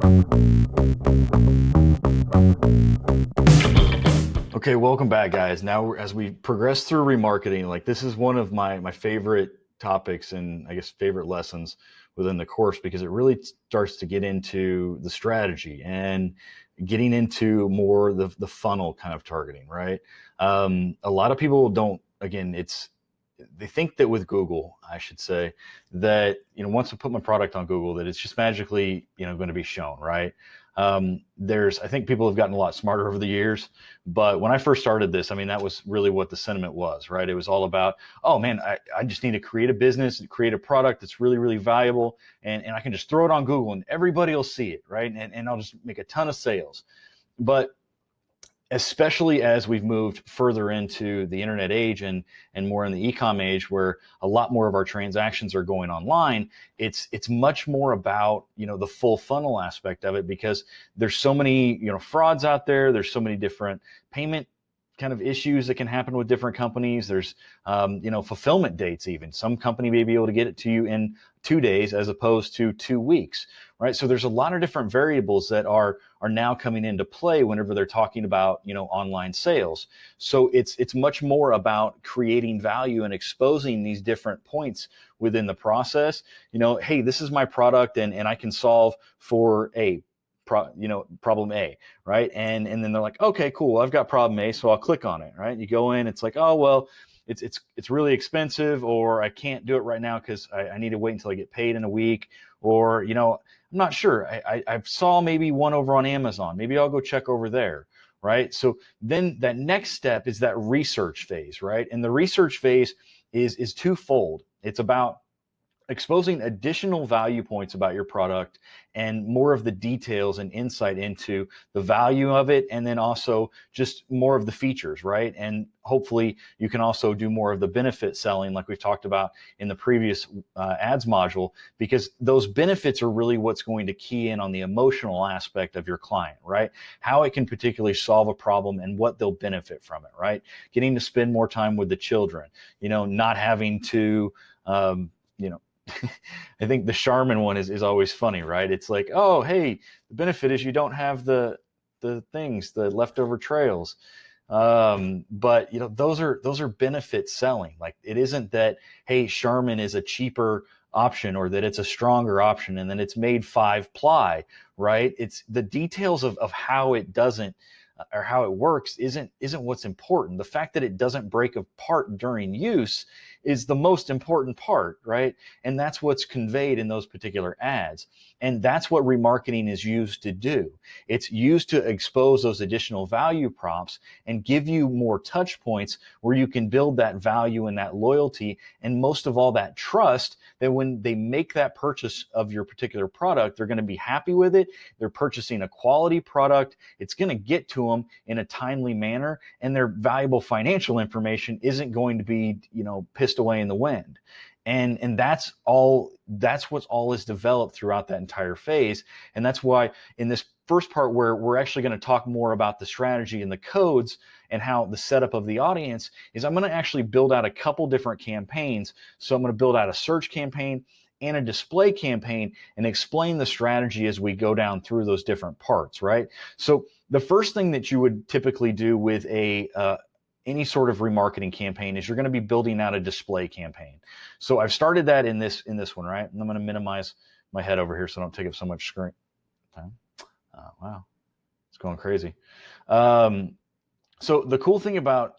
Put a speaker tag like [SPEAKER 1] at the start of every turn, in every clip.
[SPEAKER 1] Okay, welcome back, guys. Now, as we progress through remarketing, like this is one of my favorite topics and I guess favorite lessons within the course because it really starts to get into the strategy and getting into more the funnel kind of targeting, right? A lot of people don't. Again, they think that with Google, I should say, that once I put my product on Google, that it's just magically going to be shown, right? I think people have gotten a lot smarter over the years, but when I first started this, I mean, that was really what the sentiment was, right? It was all about, oh man, I just need to create a business, create a product that's really, really valuable, and I can just throw it on Google and everybody will see it, right? And I'll just make a ton of sales. But especially as we've moved further into the internet age and more in the e-com age where a lot more of our transactions are going online, it's much more about the full funnel aspect of it because there's so many frauds out there. There's so many different payment kind of issues that can happen with different companies. There's fulfillment dates. Even some company may be able to get it to you in 2 days as opposed to 2 weeks, right? So there's a lot of different variables that are now coming into play whenever they're talking about online sales. So it's much more about creating value and exposing these different points within the process. Hey, this is my product and I can solve for problem A, right? And then they're like, okay, cool, I've got problem A, so I'll click on it, right? You go in, it's like, oh well, it's really expensive, or I can't do it right now because I need to wait until I get paid in a week, or I'm not sure. I saw maybe one over on Amazon. Maybe I'll go check over there, right? So then that next step is that research phase, right? And the research phase is twofold. It's about exposing additional value points about your product and more of the details and insight into the value of it, and then also just more of the features, right? And hopefully you can also do more of the benefit selling like we've talked about in the previous ads module, because those benefits are really what's going to key in on the emotional aspect of your client, right? How it can particularly solve a problem and what they'll benefit from it, right? Getting to spend more time with the children, not having to I think the Charmin one is always funny, right? It's like, oh, hey, the benefit is you don't have the leftover trails. But those are benefit selling. Like, it isn't that, hey, Charmin is a cheaper option or that it's a stronger option and then it's made 5-ply, right? It's the details of how it doesn't or how it works isn't what's important. The fact that it doesn't break apart during use is the most important part, right? And that's what's conveyed in those particular ads. And that's what remarketing is used to do. It's used to expose those additional value props and give you more touch points where you can build that value and that loyalty, and most of all, that trust that when they make that purchase of your particular product, they're going to be happy with it. They're purchasing a quality product. It's going to get to them in a timely manner, and their valuable financial information isn't going to be, pissed away in the wind. And that's what's all is developed throughout that entire phase. And that's why in this first part, where we're actually going to talk more about the strategy and the codes and how the setup of the audience is, I'm going to actually build out a couple different campaigns. So I'm going to build out a search campaign and a display campaign and explain the strategy as we go down through those different parts, right? So the first thing that you would typically do with any sort of remarketing campaign is you're going to be building out a display campaign. So I've started that in this one, right? And I'm going to minimize my head over here so I don't take up so much screen time. Wow, it's going crazy. So the cool thing about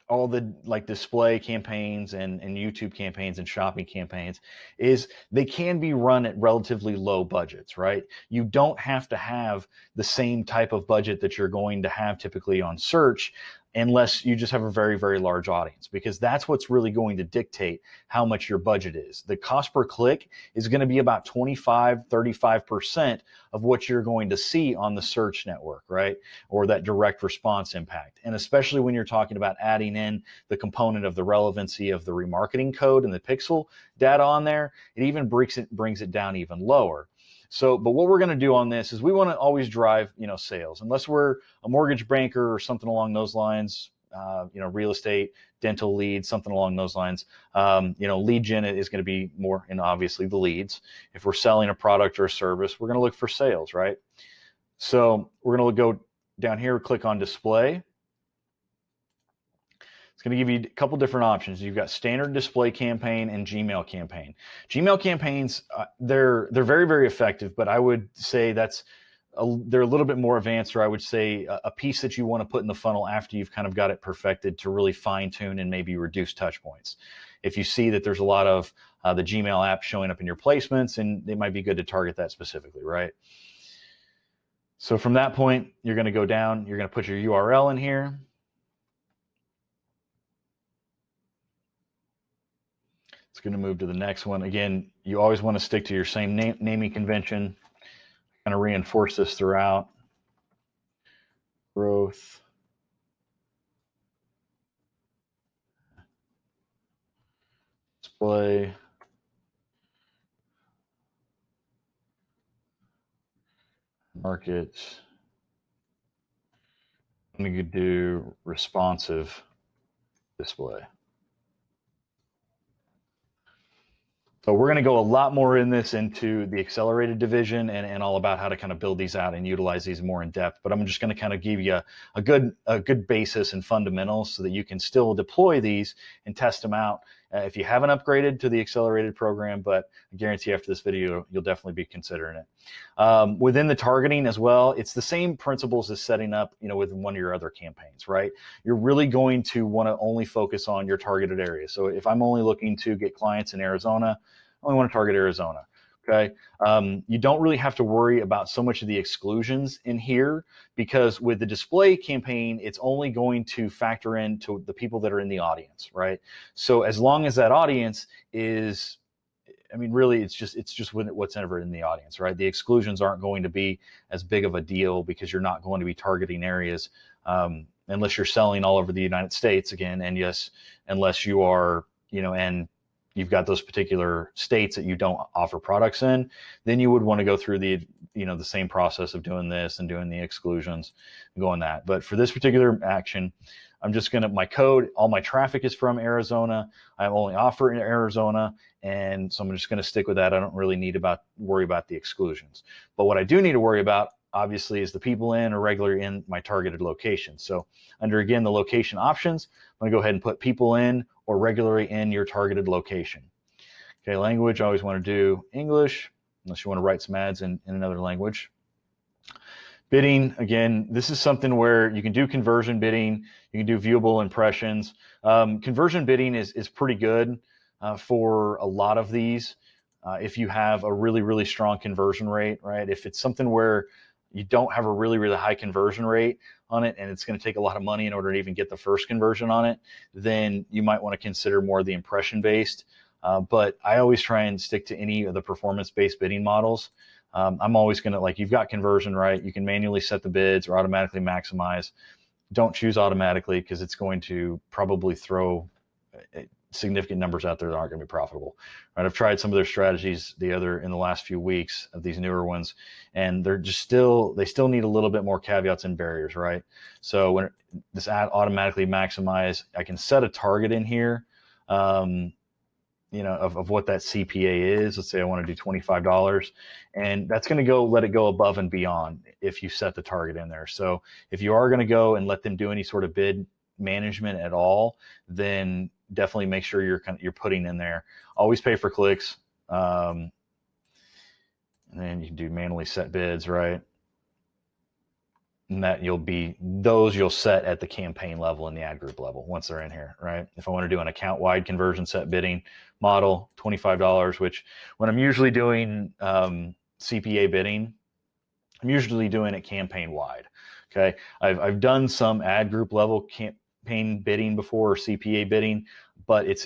[SPEAKER 1] all the display campaigns and YouTube campaigns and shopping campaigns is they can be run at relatively low budgets, right? You don't have to have the same type of budget that you're going to have typically on search, unless you just have a very, very large audience, because that's what's really going to dictate how much your budget is. The cost per click is going to be about 35% of what you're going to see on the search network, right? Or that direct response impact. And especially when you're talking about adding in the component of the relevancy of the remarketing code and the pixel data on there, it even brings it down even lower. So, but what we're going to do on this is we want to always drive, sales, unless we're a mortgage banker or something along those lines. real estate, dental leads, something along those lines. Lead gen is going to be more in obviously the leads. If we're selling a product or a service, we're going to look for sales, right? So we're going to go down here, click on display. It's going to give you a couple different options. You've got standard display campaign and Gmail campaign. Gmail campaigns, they're very, very effective, but I would say they're a little bit more advanced, or I would say a piece that you want to put in the funnel after you've kind of got it perfected to really fine tune and maybe reduce touch points. If you see that there's a lot of the Gmail app showing up in your placements, and it might be good to target that specifically, right? So from that point, you're going to go down, you're going to put your URL in here. It's going to move to the next one. Again, you always want to stick to your same naming convention. Kind of reinforce this throughout. Growth. Display. Market. I'm going to do responsive display. So we're going to go a lot more in this into the Accelerated division and all about how to kind of build these out and utilize these more in depth. But I'm just going to kind of give you a good basis and fundamentals so that you can still deploy these and test them out if you haven't upgraded to the Accelerated program. But I guarantee after this video, you'll definitely be considering it. Within the targeting as well, it's the same principles as setting up, with one of your other campaigns, right? You're really going to want to only focus on your targeted area. So if I'm only looking to get clients in Arizona, I only want to target Arizona. Okay. You don't really have to worry about so much of the exclusions in here, because with the display campaign, it's only going to factor into the people that are in the audience, right? So as long as that audience is, really it's just what's ever in the audience, right? The exclusions aren't going to be as big of a deal because you're not going to be targeting areas unless you're selling all over the United States again. And yes, unless you are, and you've got those particular states that you don't offer products in, then you would want to go through the same process of doing this and doing the exclusions and going that. But for this particular action, I'm just going to, my code, all my traffic is from Arizona. I only offer in Arizona. And so I'm just going to stick with that. I don't really need to worry about the exclusions. But what I do need to worry about, obviously, is the people in or regularly in my targeted location. So under, again, the location options, I'm going to go ahead and put people in or regularly in your targeted location. Okay, language, I always want to do English, unless you want to write some ads in another language. Bidding, again, this is something where you can do conversion bidding, you can do viewable impressions. Conversion bidding is pretty good for a lot of these. If you have a really, really strong conversion rate, right? If it's something where you don't have a really, really high conversion rate on it, and it's going to take a lot of money in order to even get the first conversion on it, then you might want to consider more of the impression-based. But I always try and stick to any of the performance-based bidding models. I'm always going to, you've got conversion, right? You can manually set the bids or automatically maximize. Don't choose automatically, because it's going to probably throw significant numbers out there that aren't going to be profitable, right? I've tried some of their strategies in the last few weeks of these newer ones, and they still need a little bit more caveats and barriers, right? So when this ad automatically maximize, I can set a target in here, of what that CPA is. Let's say I want to do $25, and that's going to let it go above and beyond if you set the target in there. So if you are going to go and let them do any sort of bid management at all, then definitely make sure you're putting in there, always pay for clicks. And then you can do manually set bids, right? And that you'll set at the campaign level and the ad group level once they're in here, right? If I want to do an account wide conversion set bidding model, $25, which when I'm usually doing CPA bidding, I'm usually doing it campaign wide. Okay. I've done some ad group level campaign bidding before, or CPA bidding, but it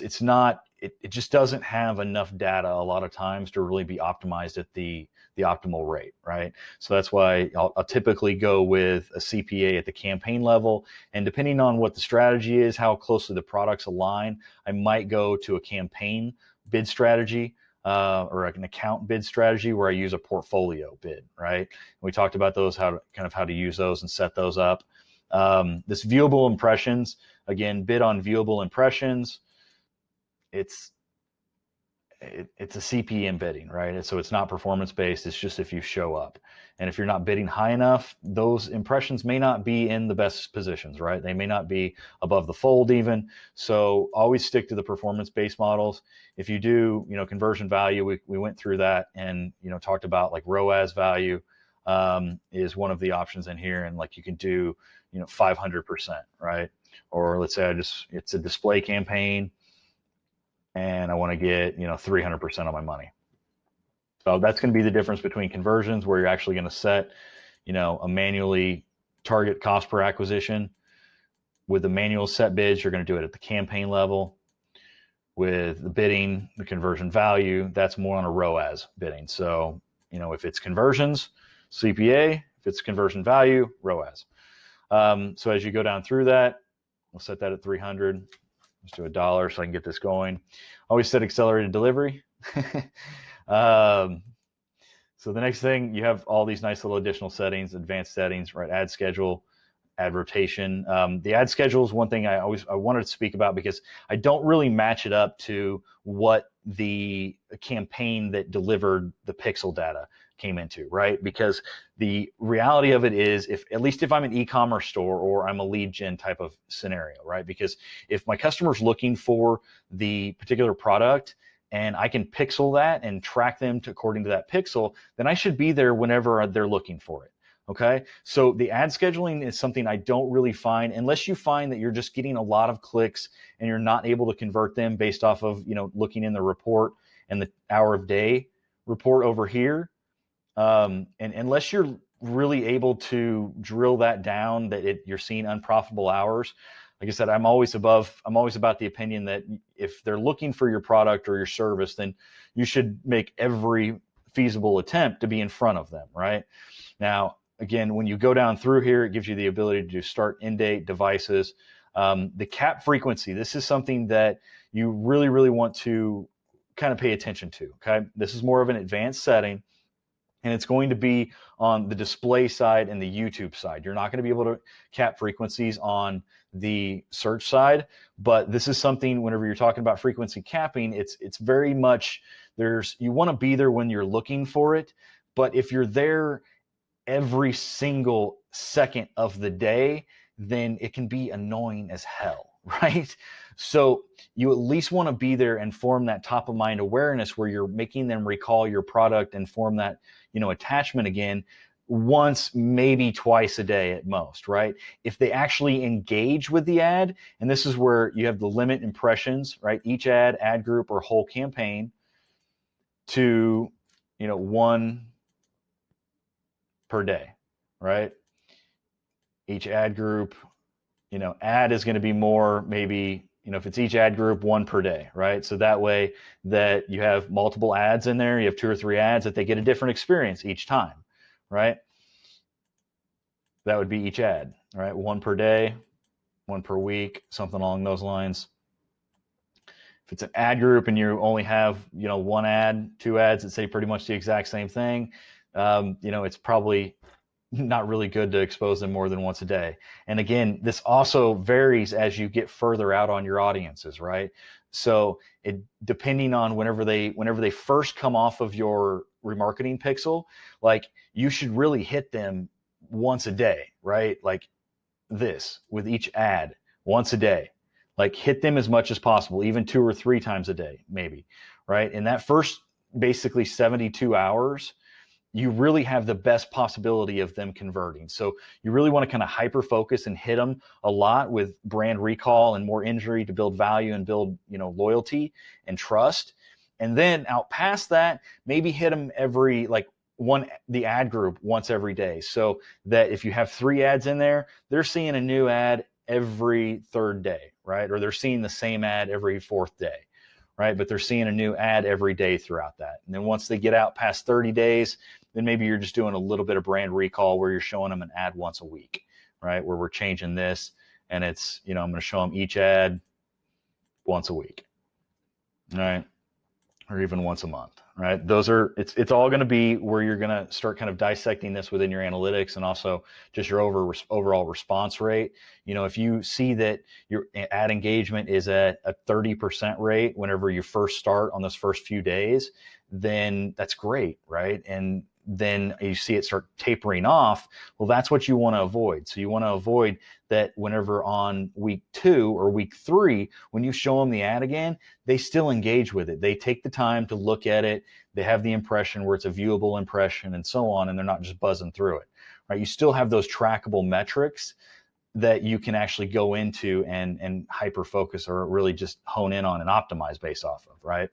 [SPEAKER 1] just doesn't have enough data a lot of times to really be optimized at the optimal rate, right? So that's why I'll typically go with a CPA at the campaign level, and depending on what the strategy is, how closely the products align, I might go to a campaign bid strategy or an account bid strategy where I use a portfolio bid, right? And we talked about those, how to use those and set those up. This viewable impressions, again, bid on viewable impressions. It's a CPM bidding, right? And so it's not performance based. It's just if you show up. And if you're not bidding high enough, those impressions may not be in the best positions, right? They may not be above the fold even. So always stick to the performance based models. If you do, conversion value, we went through that and, talked about like ROAS value is one of the options in here. And like you can do, 500%, right? Or let's say it's a display campaign and I want to get 300% of my money. So that's going to be the difference between conversions, where you're actually going to set a manually target cost per acquisition. With the manual set bids, you're going to do it at the campaign level. With the bidding, the conversion value, that's more on a ROAS bidding. So if it's conversions, CPA; if it's conversion value, ROAS. So as you go down through that, we'll set that at 300. Let's do $1 so I can get this going. Always set accelerated delivery. So the next thing, you have all these nice little additional settings, advanced settings, right? Ad schedule, ad rotation. The ad schedule is one thing I wanted to speak about because I don't really match it up to what the campaign that delivered the pixel data came into, right? Because the reality of it is, at least if I'm an e-commerce store or I'm a lead gen type of scenario, right? Because if my customer's looking for the particular product and I can pixel that and track them according to that pixel, then I should be there whenever they're looking for it. Okay, so the ad scheduling is something I don't really find, unless you find that you're just getting a lot of clicks and you're not able to convert them based off of looking in the report and the hour of day report over here. And unless you're really able to drill that down, that you're seeing unprofitable hours. Like I said, I'm always about the opinion that if they're looking for your product or your service, then you should make every feasible attempt to be in front of them, right? Now, again, when you go down through here, it gives you the ability to do start, end date, devices. The cap frequency, this is something that you really, really want to kind of pay attention to, okay? This is more of an advanced setting, and it's going to be on the display side and the YouTube side. You're not going to be able to cap frequencies on the search side, but this is something, whenever you're talking about frequency capping, it's very much, you want to be there when you're looking for it, but if you're there every single second of the day, then it can be annoying as hell, right? So you at least want to be there and form that top of mind awareness where you're making them recall your product and form that, attachment again once, maybe twice a day at most, right? If they actually engage with the ad, and this is where you have the limit impressions, right? Each ad group, or whole campaign to, 1 per day, right? Each ad group, ad is going to be more, maybe, if it's each ad group, 1 per day, right? So that way that you have multiple ads in there, you have 2 or 3 ads, that they get a different experience each time, right? That would be each ad, right? 1 per day, 1 per week, something along those lines. If it's an ad group and you only have, 1 ad, 2 ads that say pretty much the exact same thing, it's probably not really good to expose them more than once a day. And again, this also varies as you get further out on your audiences, right? So depending on whenever they first come off of your remarketing pixel, like you should really hit them once a day, right? Like this with each ad once a day, like hit them as much as possible, even 2 or 3 times a day, maybe, right? In that first basically 72 hours, you really have the best possibility of them converting. So you really want to kind of hyper focus and hit them a lot with brand recall and more injury to build value and build, loyalty and trust. And then out past that, maybe hit them every, like the ad group once every day. So that if you have 3 ads in there, they're seeing a new ad every 3rd day, right? Or they're seeing the same ad every 4th day, right? But they're seeing a new ad every day throughout that. And then once they get out past 30 days, then maybe you're just doing a little bit of brand recall where you're showing them an ad once a week, right? Where we're changing this, and it's, I'm going to show them each ad once a week, right? Or even once a month, right? It's all going to be where you're going to start kind of dissecting this within your analytics and also just your overall response rate. If you see that your ad engagement is at a 30% rate whenever you first start on those first few days, then that's great, right? And then you see it start tapering off. Well, that's what you want to avoid. So you want to avoid that whenever on week 2 or week 3, when you show them the ad again, they still engage with it. They take the time to look at it. They have the impression where it's a viewable impression and so on, and they're not just buzzing through it, right? You still have those trackable metrics that you can actually go into and hyper focus or really just hone in on and optimize based off of, right?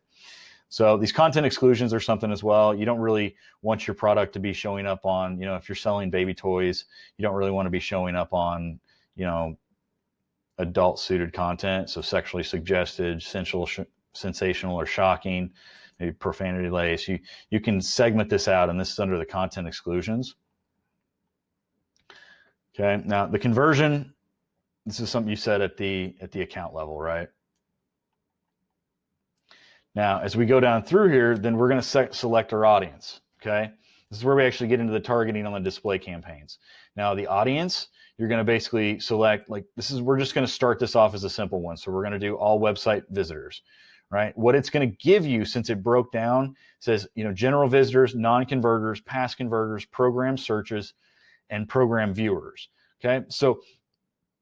[SPEAKER 1] So these content exclusions are something as well. You don't really want your product to be showing up on, if you're selling baby toys, you don't really want to be showing up on, adult suited content. So sexually suggested, sensational or shocking, maybe profanity laced. You can segment this out, and this is under the content exclusions. Okay. Now the conversion, this is something you set at the account level, right? Now, as we go down through here, then we're going to select our audience, okay? This is where we actually get into the targeting on the display campaigns. Now, the audience, you're going to basically select, we're just going to start this off as a simple one. So we're going to do all website visitors, right? What it's going to give you, since it broke down, says, general visitors, non-converters, past converters, program searches, and program viewers, okay? So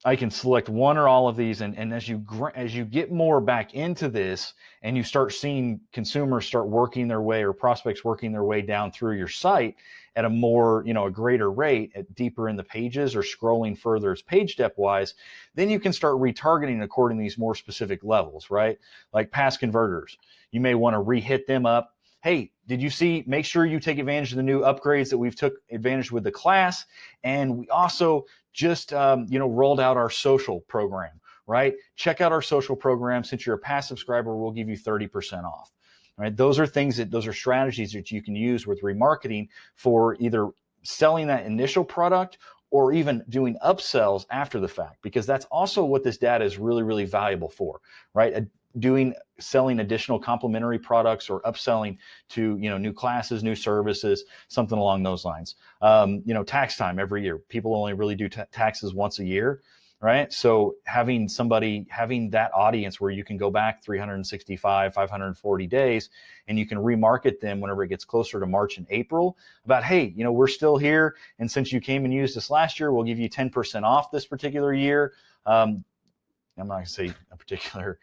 [SPEAKER 1] I can select one or all of these, and as you get more back into this and you start seeing consumers start working their way or prospects working their way down through your site at a more, a greater rate, at deeper in the pages or scrolling further as page depth wise, then you can start retargeting according to these more specific levels, right? Like past converters, you may want to re-hit them up. Hey, did you see, make sure you take advantage of the new upgrades that we've took advantage with the class. And we also just, rolled out our social program, right? Check out our social program. Since you're a past subscriber, we'll give you 30% off, right? Those are strategies that you can use with remarketing for either selling that initial product or even doing upsells after the fact, because that's also what this data is really, really valuable for, right? Selling additional complementary products or upselling to, new classes, new services, something along those lines. Tax time every year. People only really do taxes once a year, right? So having that audience where you can go back 365, 540 days, and you can remarket them whenever it gets closer to March and April about, hey, we're still here. And since you came and used us last year, we'll give you 10% off this particular year. I'm not going to say a particular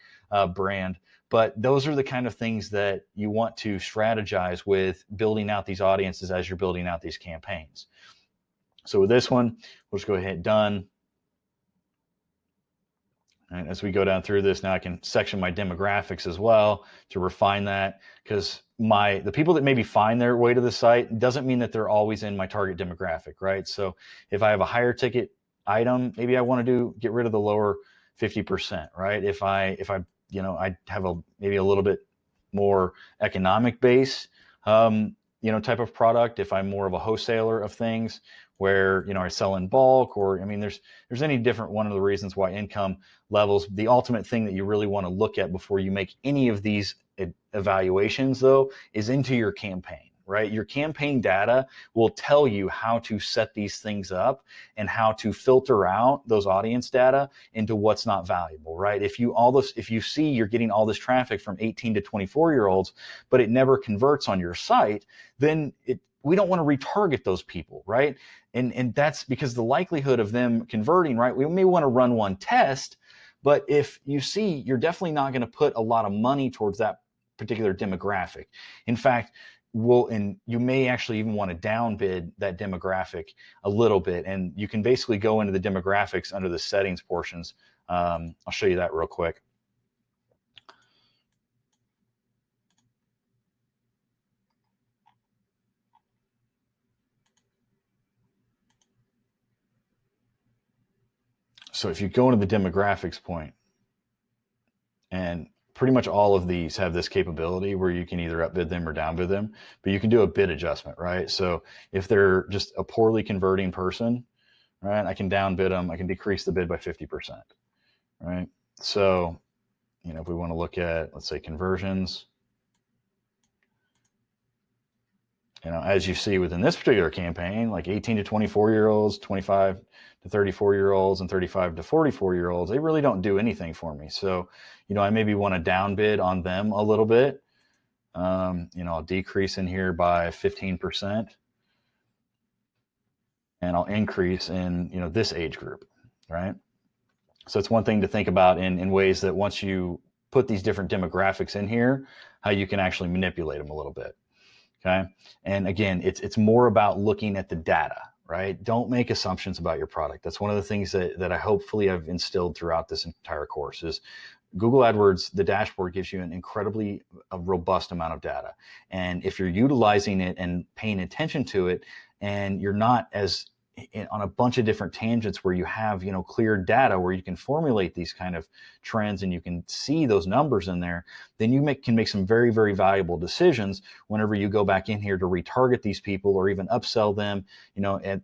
[SPEAKER 1] brand, but those are the kind of things that you want to strategize with building out these audiences as you're building out these campaigns. So with this one, we'll just go ahead and done. And as we go down through this, now I can section my demographics as well to refine that, because the people that maybe find their way to the site doesn't mean that they're always in my target demographic, right? So if I have a higher ticket item, maybe I want to get rid of the lower 50%, right? If I I have maybe a little bit more economic base, type of product. If I'm more of a wholesaler of things where, I sell in bulk, or, there's any different one of the reasons why income levels, the ultimate thing that you really want to look at before you make any of these evaluations though, is into your campaign. Right? Your campaign data will tell you how to set these things up and how to filter out those audience data into what's not valuable, right? If you see you're getting all this traffic from 18 to 24-year-olds, but it never converts on your site, then we don't want to retarget those people, right? And that's because the likelihood of them converting, right? We may want to run one test, but if you see, you're definitely not going to put a lot of money towards that particular demographic. In fact, and you may actually even want to downbid that demographic a little bit, and you can basically go into the demographics under the settings portions. I'll show you that real quick. So if you go into the demographics point, and pretty much all of these have this capability where you can either upbid them or downbid them, but you can do a bid adjustment, right? So if they're just a poorly converting person, right, I can downbid them. I can decrease the bid by 50%, right? So, if we want to look at, let's say, conversions, As you see within this particular campaign, like 18 to 24-year-olds, 25 to 34-year-olds, and 35 to 44-year-olds, they really don't do anything for me. So, I maybe want to downbid on them a little bit. I'll decrease in here by 15%, and I'll increase in, this age group, right? So it's one thing to think about in ways that once you put these different demographics in here, how you can actually manipulate them a little bit. Okay. And again, it's more about looking at the data, right? Don't make assumptions about your product. That's one of the things that I hopefully I've instilled throughout this entire course is Google AdWords, the dashboard gives you an incredibly robust amount of data. And if you're utilizing it and paying attention to it, and you're not as on a bunch of different tangents where you have clear data where you can formulate these kind of trends and you can see those numbers in there, then you can make some very, very valuable decisions whenever you go back in here to retarget these people or even upsell them,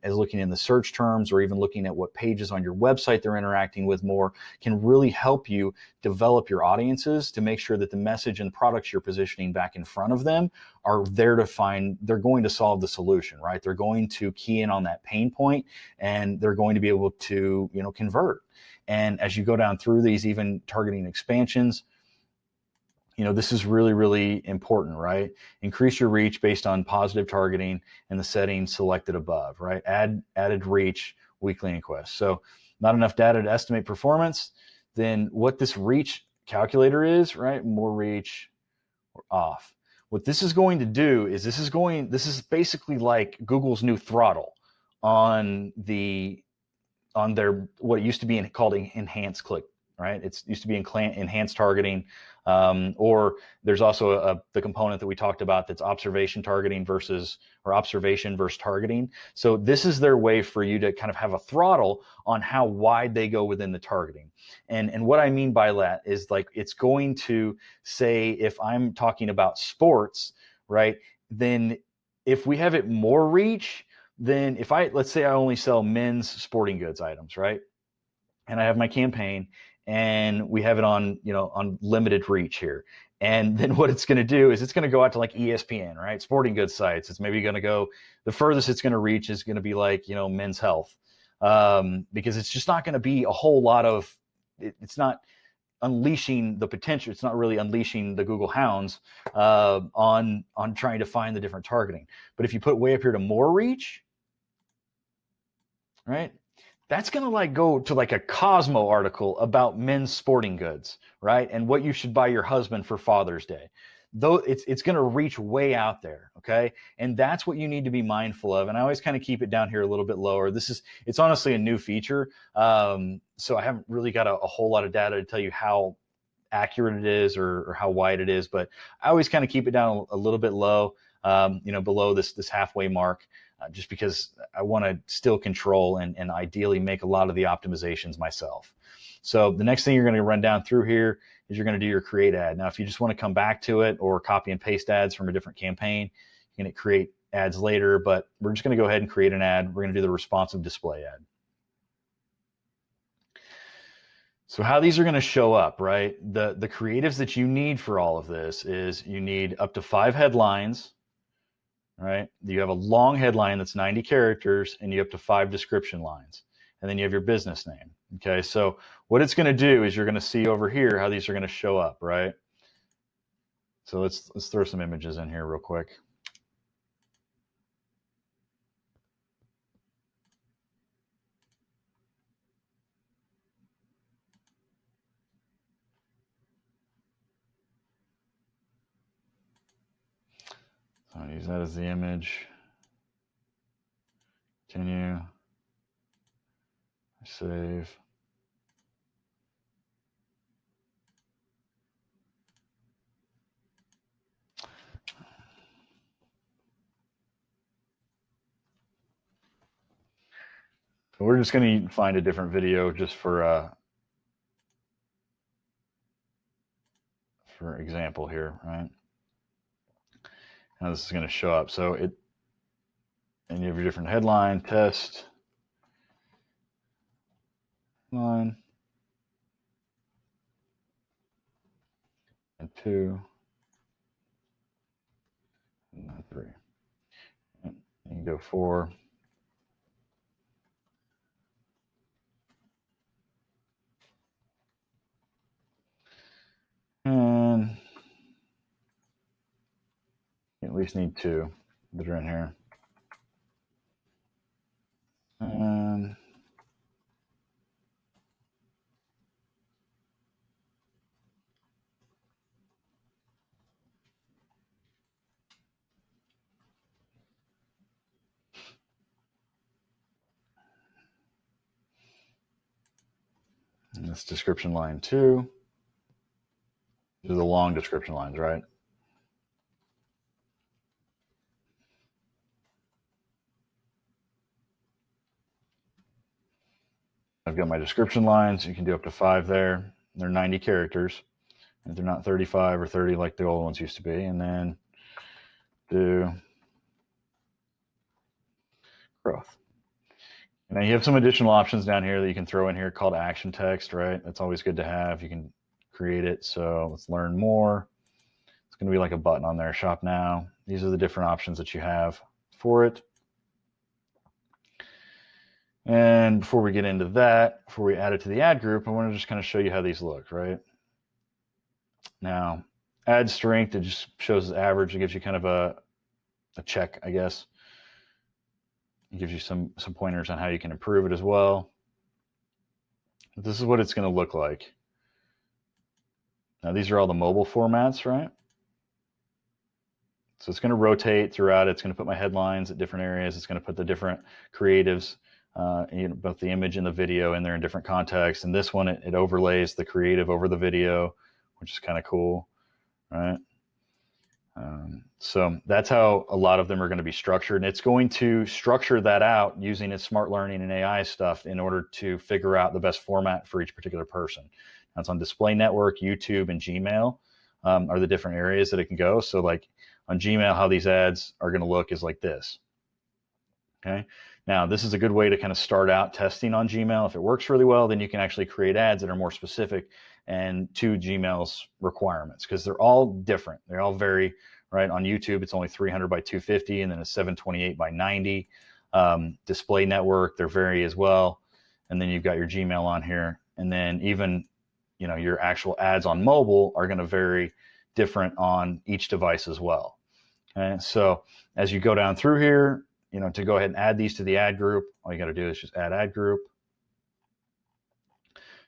[SPEAKER 1] as looking in the search terms or even looking at what pages on your website they're interacting with more can really help you develop your audiences to make sure that the message and products you're positioning back in front of them are there to find, they're going to solve the solution, right? They're going to key in on that pain point and they're going to be able to, convert. And as you go down through these, even targeting expansions, this is really, really important, right? Increase your reach based on positive targeting and the settings selected above, right? Added reach, weekly inquest. So not enough data to estimate performance. Then what this reach calculator is, right? More reach or off. What this is going to do is this is basically like Google's new throttle on their what used to be called enhanced click, right? It used to be enhanced targeting, or there's also the component that we talked about that's observation versus targeting. So this is their way for you to kind of have a throttle on how wide they go within the targeting. And what I mean by that is like it's going to say if I'm talking about sports, right? Then if we have it more reach, then let's say I only sell men's sporting goods items, right? And I have my campaign and we have it on limited reach here. And then what it's going to do is it's going to go out to like ESPN, right? Sporting goods sites. It's maybe going to go, the furthest it's going to reach is going to be like, Men's Health. Because it's just not going to be a whole lot of, it's not unleashing the potential. It's not really unleashing the Google hounds on trying to find the different targeting. But if you put way up here to more reach, right? That's going to like go to like a Cosmo article about men's sporting goods, right? And what you should buy your husband for Father's Day. Though it's going to reach way out there, okay? And that's what you need to be mindful of. And I always kind of keep it down here a little bit lower. It's honestly a new feature. So I haven't really got a whole lot of data to tell you how accurate it is or how wide it is, but I always kind of keep it down a little bit low, below this halfway mark. Just because I want to still control and ideally make a lot of the optimizations myself. So the next thing you're going to run down through here is you're going to do your create ad. Now, if you just want to come back to it or copy and paste ads from a different campaign, you can create ads later, but we're just going to go ahead and create an ad. We're going to do the responsive display ad. So how these are going to show up, right? The creatives that you need for all of this is you need up to 5 headlines, right? You have a long headline that's 90 characters and you have up to 5 description lines. And then you have your business name. Okay, so what it's going to do is you're going to see over here how these are going to show up, right? So let's throw some images in here real quick. So I'll use that as the image. Continue. Save. So we're just going to find a different video just for example here, right? Now this is going to show up. So and you have your different headline, test, line, and 2, and 3. You go 4. And you at least need 2 that are in here. And this description line 2. These are the long description lines, right? I've got my description lines. You can do up to 5 there. They're 90 characters. If they're not 35 or 30 like the old ones used to be. And then do growth. And then you have some additional options down here that you can throw in here, call to action text, right? That's always good to have. You can create it. So let's learn more. It's going to be like a button on there, shop now. These are the different options that you have for it. And before we get into that, before we add it to the ad group, I want to just kind of show you how these look, right? Now, ad strength, it just shows the average. It gives you kind of a check, I guess. It gives you some pointers on how you can improve it as well. This is what it's going to look like. Now, these are all the mobile formats, right? So it's going to rotate throughout. It's going to put my headlines at different areas. It's going to put the different creatives, both the image and the video in there in different contexts. And this one, it overlays the creative over the video, which is kind of cool, right? So that's how a lot of them are going to be structured. And it's going to structure that out using its smart learning and AI stuff in order to figure out the best format for each particular person. That's on Display Network, YouTube, and Gmail are the different areas that it can go. So like on Gmail, how these ads are going to look is like this. Okay. Now, this is a good way to kind of start out testing on Gmail. If it works really well, then you can actually create ads that are more specific and to Gmail's requirements, because they're all different. They all vary, right? On YouTube, it's only 300 by 250, and then it's 728 by 90. Display Network, they vary as well. And then you've got your Gmail on here. And then even, your actual ads on mobile are going to vary different on each device as well. Okay. So as you go down through here, to go ahead and add these to the ad group, all you got to do is just add ad group.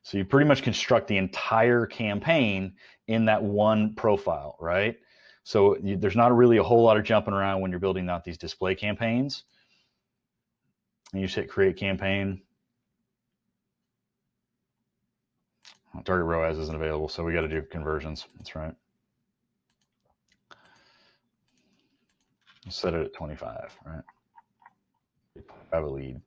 [SPEAKER 1] So you pretty much construct the entire campaign in that one profile, right? So there's not really a whole lot of jumping around when you're building out these display campaigns. And you just hit create campaign. Target ROAS isn't available, so we got to do conversions. That's right. Set it at 25, right? I have a lead.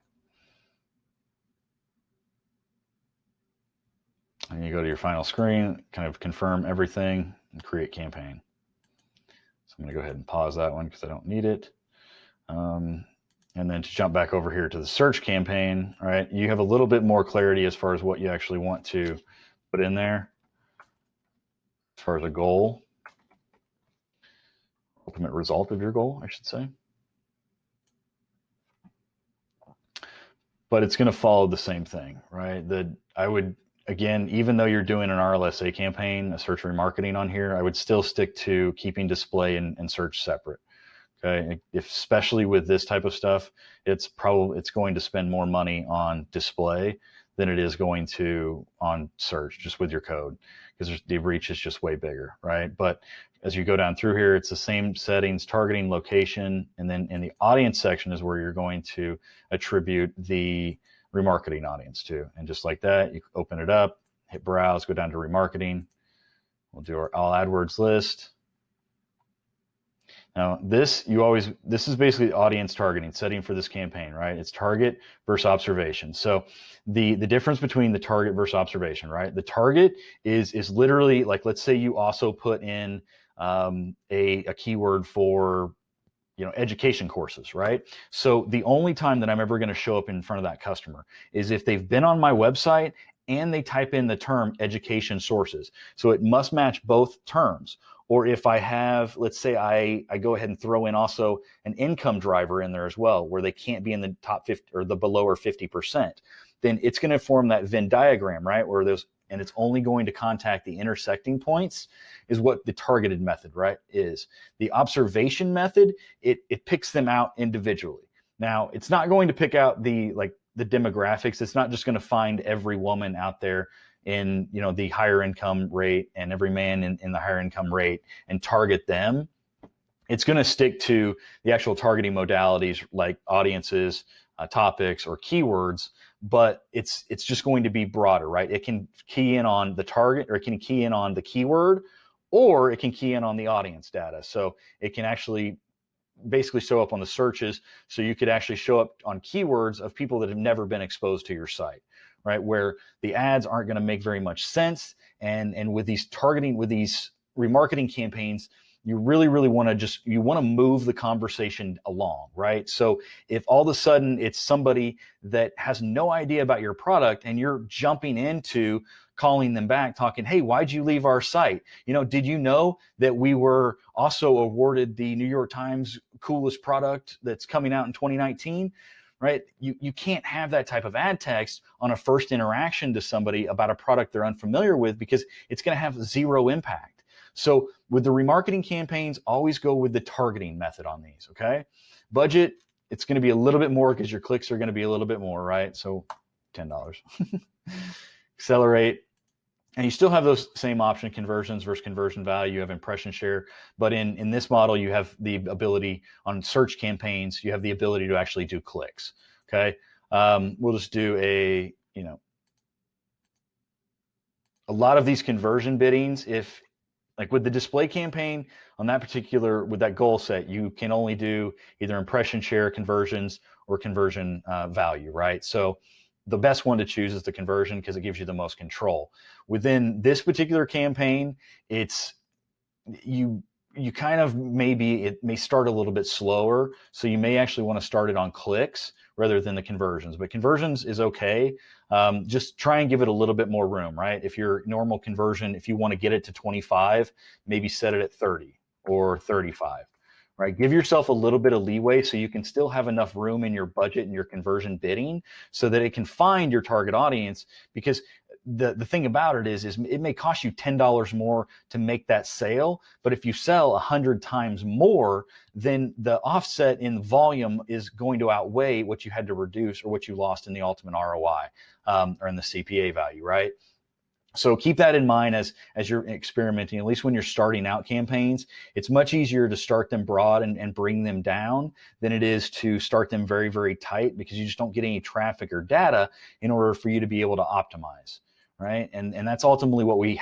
[SPEAKER 1] And you go to your final screen, kind of confirm everything, and create campaign. So I'm going to go ahead and pause that one because I don't need it. And then to jump back over here to the search campaign, right, you have a little bit more clarity as far as what you actually want to put in there as far as a goal, ultimate result of your goal, I should say. But it's going to follow the same thing, right? I would, again, even though you're doing an RLSA campaign, a search remarketing on here, I would still stick to keeping display and search separate. Okay, especially with this type of stuff, it's going to spend more money on display than it is going to on search, just with your code, because the reach is just way bigger, right? But as you go down through here, it's the same settings, targeting, location, and then in the audience section is where you're going to attribute the remarketing audience to. And just like that, you open it up, hit browse, go down to remarketing. We'll do our all AdWords list. Now, this is basically audience targeting, setting for this campaign, right? It's target versus observation. So the difference between the target versus observation, right? The target is literally like, let's say you also put in a keyword for education courses, right? So the only time that I'm ever going to show up in front of that customer is if they've been on my website and they type in the term education sources. So it must match both terms. Or if I have, let's say I go ahead and throw in also an income driver in there as well, where they can't be in the top 50 or the below or 50%, then it's going to form that Venn diagram, right? Where those, and it's only going to contact the intersecting points, is what the targeted method, right, is. The observation method, it picks them out individually. Now, it's not going to pick out the demographics. It's not just going to find every woman out there in the higher income rate and every man in the higher income rate and target them. It's going to stick to the actual targeting modalities like audiences, topics, or keywords, but it's just going to be broader, right? It can key in on the target, or it can key in on the keyword, or it can key in on the audience data. So it can actually basically show up on the searches. So you could actually show up on keywords of people that have never been exposed to your site, right? Where the ads aren't going to make very much sense. And with these targeting, with these remarketing campaigns, you really want to move the conversation along, right? So if all of a sudden it's somebody that has no idea about your product and you're jumping into calling them back talking, hey, why'd you leave our site? Did you know that we were also awarded the New York Times coolest product that's coming out in 2019? Right? You can't have that type of ad text on a first interaction to somebody about a product they're unfamiliar with, because it's going to have zero impact. So with the remarketing campaigns, always go with the targeting method on these, okay? Budget, it's going to be a little bit more because your clicks are going to be a little bit more, right? So $10. Accelerate. And you still have those same option, conversions versus conversion value. You have impression share. But in this model, you have the ability on search campaigns, you have the ability to actually do clicks. Okay. We'll just do a lot of these conversion biddings, if like with the display campaign on that particular, with that goal set, you can only do either impression share conversions or conversion value, right? So the best one to choose is the conversion because it gives you the most control. Within this particular campaign, it's you kind of, maybe it may start a little bit slower, so you may actually want to start it on clicks rather than the conversions. But conversions is okay. Just try and give it a little bit more room, right? If your normal conversion, if you want to get it to 25, maybe set it at 30 or 35. Right? Give yourself a little bit of leeway so you can still have enough room in your budget and your conversion bidding so that it can find your target audience. Because the thing about it is it may cost you $10 more to make that sale, but if you sell 100 times more, then the offset in volume is going to outweigh what you had to reduce or what you lost in the ultimate ROI or in the CPA value, right? So keep that in mind as you're experimenting, at least when you're starting out campaigns. It's much easier to start them broad and bring them down than it is to start them very, very tight, because you just don't get any traffic or data in order for you to be able to optimize, right? And that's ultimately what we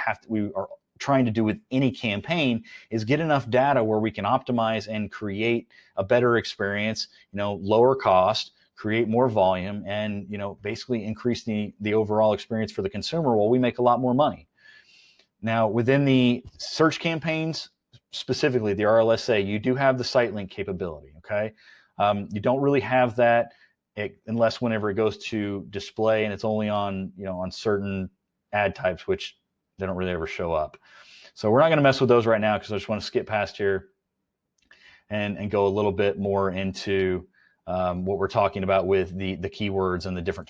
[SPEAKER 1] are trying to do with any campaign, is get enough data where we can optimize and create a better experience, lower cost, create more volume, and basically increase the overall experience for the consumer while we make a lot more money. Now, within the search campaigns, specifically the RLSA, you do have the site link capability, okay? You don't really have that unless whenever it goes to display, and it's only on on certain ad types, which they don't really ever show up. So we're not going to mess with those right now, because I just want to skip past here and go a little bit more into what we're talking about with the keywords and the different